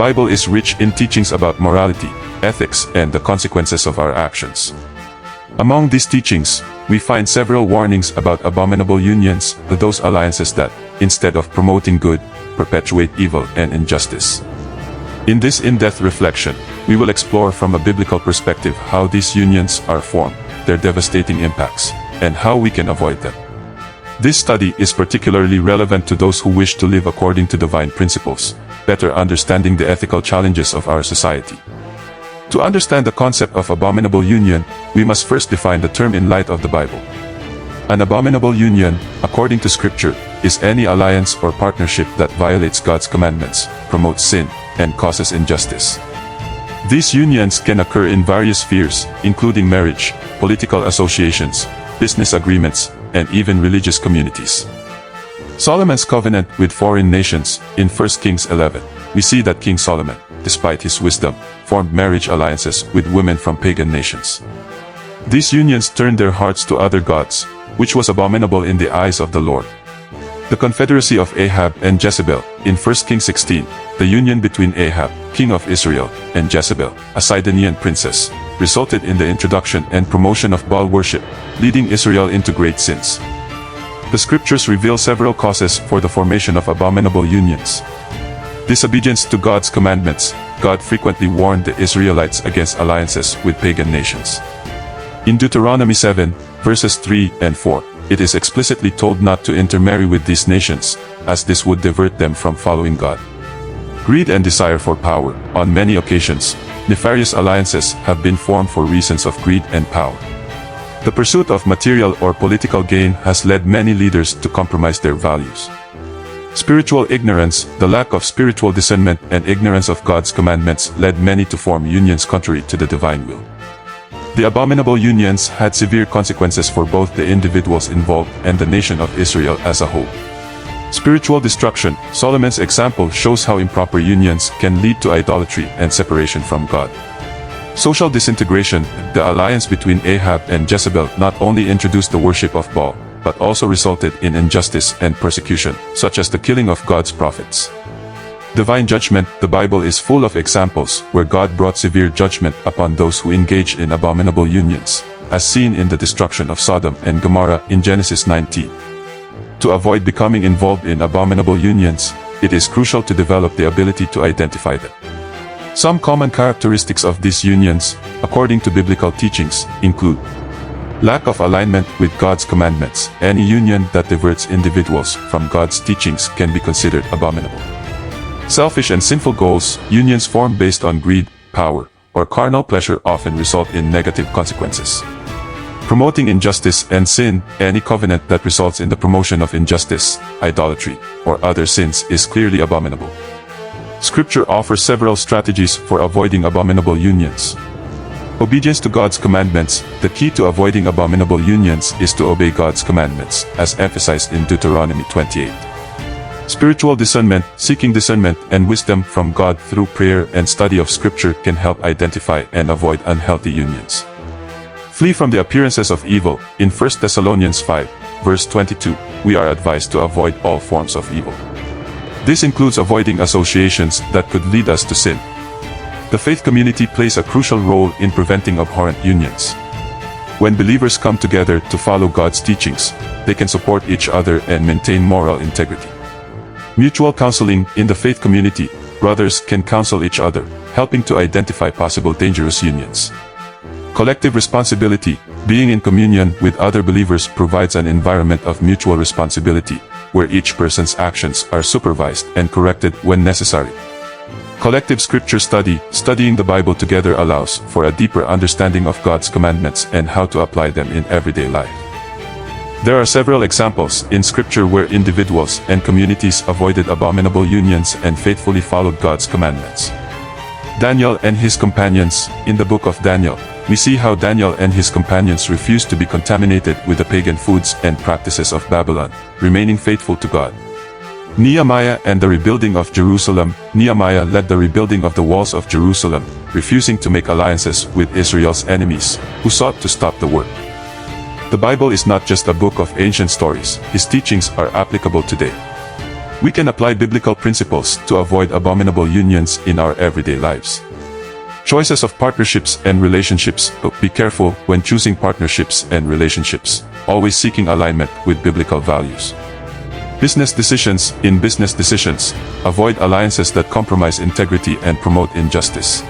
Bible is rich in teachings about morality, ethics, and the consequences of our actions. Among these teachings, we find several warnings about abominable unions, those alliances that, instead of promoting good, perpetuate evil and injustice. In this in-depth reflection, we will explore from a biblical perspective how these unions are formed, their devastating impacts, and how we can avoid them. This study is particularly relevant to those who wish to live according to divine principles, better understanding the ethical challenges of our society. To understand the concept of abominable union, we must first define the term in light of the Bible. An abominable union, according to Scripture, is any alliance or partnership that violates God's commandments, promotes sin, and causes injustice. These unions can occur in various spheres, including marriage, political associations, business agreements, and even religious communities. Solomon's covenant with foreign nations, in 1 Kings 11, we see that King Solomon, despite his wisdom, formed marriage alliances with women from pagan nations. These unions turned their hearts to other gods, which was abominable in the eyes of the Lord. The confederacy of Ahab and Jezebel, in 1 Kings 16, the union between Ahab, king of Israel, and Jezebel, a Sidonian princess, resulted in the introduction and promotion of Baal worship, leading Israel into great sins. The scriptures reveal several causes for the formation of abominable unions. Disobedience to God's commandments. God frequently warned the Israelites against alliances with pagan nations. In Deuteronomy 7, verses 3 and 4, it is explicitly told not to intermarry with these nations, as this would divert them from following God. Greed and desire for power. On many occasions, nefarious alliances have been formed for reasons of greed and power. The pursuit of material or political gain has led many leaders to compromise their values. Spiritual ignorance. The lack of spiritual discernment and ignorance of God's commandments led many to form unions contrary to the divine will. The abominable unions had severe consequences for both the individuals involved and the nation of Israel as a whole. Spiritual destruction. Solomon's example shows how improper unions can lead to idolatry and separation from God. Social disintegration. The alliance between Ahab and Jezebel not only introduced the worship of Baal, but also resulted in injustice and persecution, such as the killing of God's prophets. Divine judgment. The Bible is full of examples where God brought severe judgment upon those who engaged in abominable unions, as seen in the destruction of Sodom and Gomorrah in Genesis 19. To avoid becoming involved in abominable unions, it is crucial to develop the ability to identify them. Some common characteristics of these unions, according to biblical teachings, include lack of alignment with God's commandments. Any union that diverts individuals from God's teachings can be considered abominable. Selfish and sinful goals. Unions formed based on greed, power, or carnal pleasure often result in negative consequences. Promoting injustice and sin. Any covenant that results in the promotion of injustice, idolatry, or other sins is clearly abominable. Scripture offers several strategies for avoiding abominable unions. Obedience to God's commandments. The key to avoiding abominable unions is to obey God's commandments, as emphasized in Deuteronomy 28. Spiritual discernment. Seeking discernment and wisdom from God through prayer and study of Scripture can help identify and avoid unhealthy unions. Flee from the appearances of evil. In 1 Thessalonians 5, verse 22, we are advised to avoid all forms of evil. This includes avoiding associations that could lead us to sin. The faith community plays a crucial role in preventing abhorrent unions. When believers come together to follow God's teachings, they can support each other and maintain moral integrity. Mutual counseling. In the faith community, brothers can counsel each other, helping to identify possible dangerous unions. Collective responsibility. Being in communion with other believers provides an environment of mutual responsibility, where each person's actions are supervised and corrected when necessary. Collective scripture study. Studying the Bible together allows for a deeper understanding of God's commandments and how to apply them in everyday life. There are several examples in Scripture where individuals and communities avoided abominable unions and faithfully followed God's commandments. Daniel and his companions. In the book of Daniel, we see how Daniel and his companions refused to be contaminated with the pagan foods and practices of Babylon, remaining faithful to God. Nehemiah and the rebuilding of Jerusalem. Nehemiah led the rebuilding of the walls of Jerusalem, refusing to make alliances with Israel's enemies, who sought to stop the work. The Bible is not just a book of ancient stories. His teachings are applicable today. We can apply biblical principles to avoid abominable unions in our everyday lives. Choices of partnerships and relationships. Be careful when choosing partnerships and relationships, always seeking alignment with biblical values. Business decisions. In business decisions, avoid alliances that compromise integrity and promote injustice.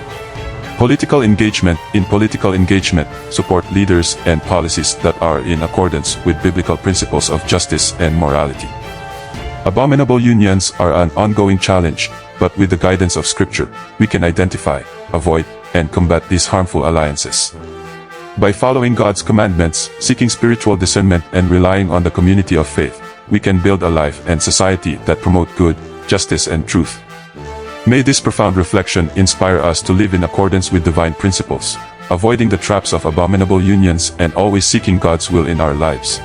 Political engagement. In political engagement, support leaders and policies that are in accordance with biblical principles of justice and morality. Abominable unions are an ongoing challenge, but with the guidance of Scripture, we can identify, avoid, and combat these harmful alliances. By following God's commandments, seeking spiritual discernment, and relying on the community of faith, we can build a life and society that promote good, justice, and truth. May this profound reflection inspire us to live in accordance with divine principles, avoiding the traps of abominable unions and always seeking God's will in our lives.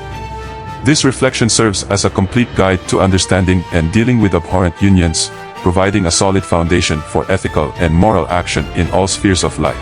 This reflection serves as a complete guide to understanding and dealing with abhorrent unions, providing a solid foundation for ethical and moral action in all spheres of life.